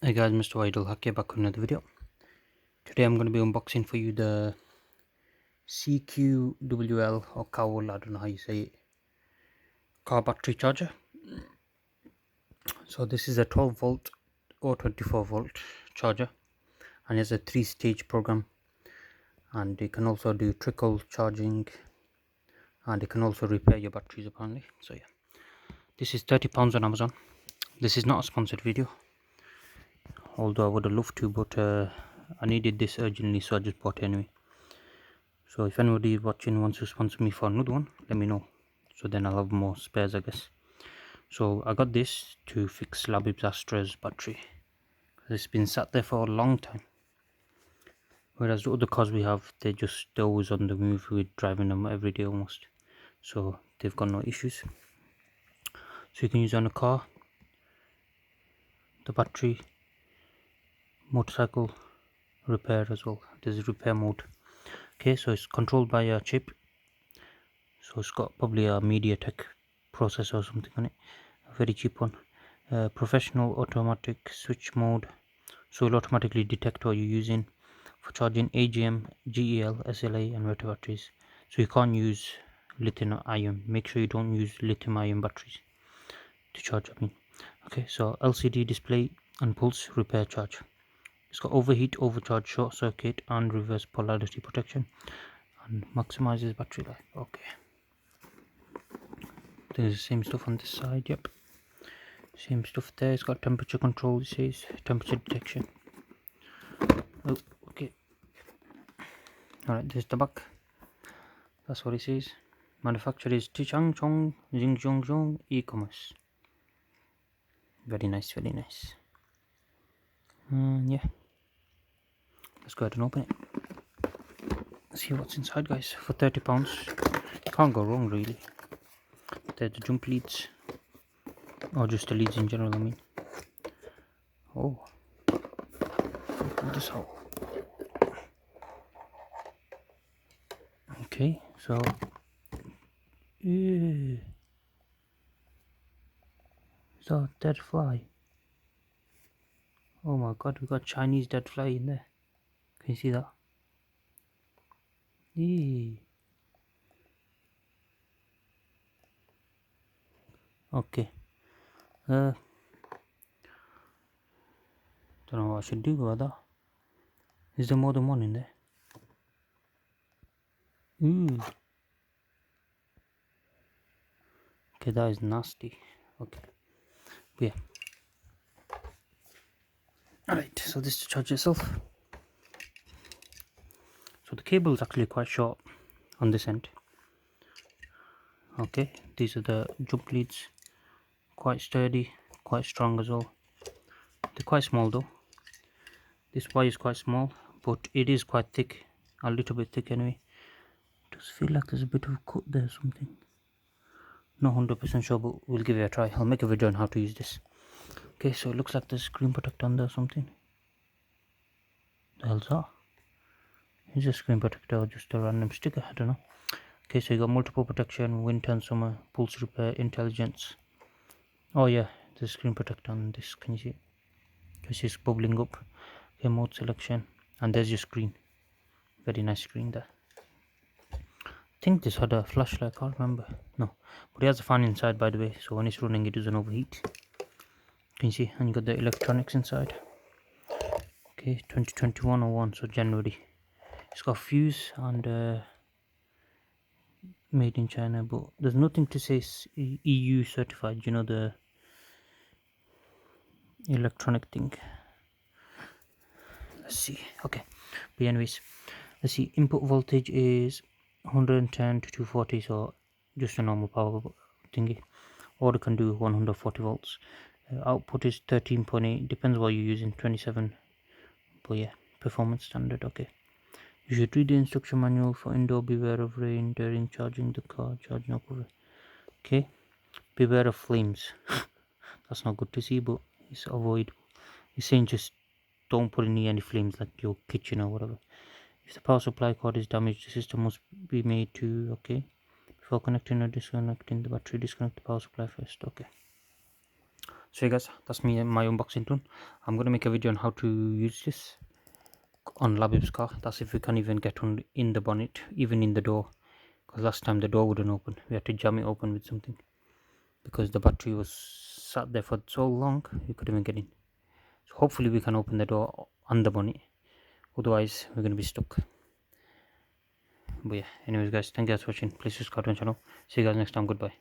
Hey guys, MrWaheedulHaque back with another video. Today I'm going to be unboxing for you the CQWL or Cowl, I don't know how you say it, car battery charger. So this is a 12 volt or 24 volt charger, and it's a 3-stage program, and it can also do trickle charging, and it can also repair your batteries apparently. So yeah, this is £30 on Amazon. This is not a sponsored video, although I would have loved to, but I needed this urgently, so I just bought it anyway. So if anybody watching wants to sponsor me for another one, let me know, so then I'll have more spares, I guess. So I got this to fix Labib's Astra's battery, it's been sat there for a long time, whereas the other cars we have, they're always on the move. We're driving them every day almost, so they've got no issues. So you can use it on a car, the battery, motorcycle, repair as well. There's a repair mode. Okay, so it's controlled by a chip, so it's got probably a MediaTek processor or something on it, a very cheap one. Professional automatic switch mode, so it'll automatically detect what you're using for charging AGM, GEL, SLA and water batteries. So you can't use lithium ion. Make sure you don't use lithium ion batteries to charge. Okay, so LCD display and pulse repair charge. It's got overheat, overcharge, short circuit and reverse polarity protection, and maximizes battery life. Okay, there's the same stuff on this side. Yep, same stuff there. It's got temperature control, it says temperature detection. Oh, okay. Alright, there's the back. That's what it says. Manufacturer is Tichangchong Jingzhongzhong e-commerce. Very nice, very nice. Yeah, let's go ahead and open it. See what's inside, guys. For £30, can't go wrong really. There's the jump leads, or just the leads in general, I mean. Oh, look at this hole. Okay, so is that a dead fly? Oh my god, we got Chinese dead fly in there. Can you see that? Eee. Okay. Don't know what I should do about that. Is there more than one in there? Ooh. Okay, that is nasty. Okay. But yeah. Alright, so this to charge itself. So the cable is actually quite short on this end. Okay, these are the jump leads. Quite sturdy, quite strong as well. They're quite small though. This wire is quite small, but it is quite thick. A little bit thick anyway. It does feel like there's a bit of a cut there or something. Not 100% sure, but we'll give it a try. I'll make a video on how to use this. Okay, so it looks like there's screen protector on there or something. The hell's that? Is a screen protector or just a random sticker? I don't know. Okay, so you got multiple protection, wind transformer, pulse repair, intelligence. Oh yeah, there's a screen protector on this. Can you see it? This is bubbling up. Okay, mode selection, and there's your screen. Very nice screen there. I think this had a flashlight, I can't remember. No, but it has a fan inside, by the way, so when it's running it doesn't overheat. Can you see? And you got the electronics inside. Okay, 2021-01, so January. It's got fuse and made in China, but there's nothing to say EU certified, you know, the electronic thing. Let's see. Okay, but anyways, let's see. Input voltage is 110 to 240, so just a normal power thingy, or it can do 140 volts. Output is 13.8, depends what you're using, 27, but yeah, performance standard. Okay, you should read the instruction manual for indoor. Beware of rain during charging the car. Charge no cover. Okay, beware of flames. That's not good to see, but it's avoidable. It's saying just don't put in any flames like your kitchen or whatever. If the power supply cord is damaged, the system must be made to, okay, before connecting or disconnecting the battery, disconnect the power supply first. Okay, So guys, that's my unboxing tool. I'm gonna make a video on how to use this on Labib's car. That's if we can't even get on in the bonnet, even in the door, because last time the door wouldn't open. We had to jam it open with something because the battery was sat there for so long we couldn't even get in. So hopefully we can open the door on the bonnet, otherwise we're gonna be stuck. But yeah, anyways guys, thank you guys for watching. Please subscribe to my channel. See you guys next time. Goodbye.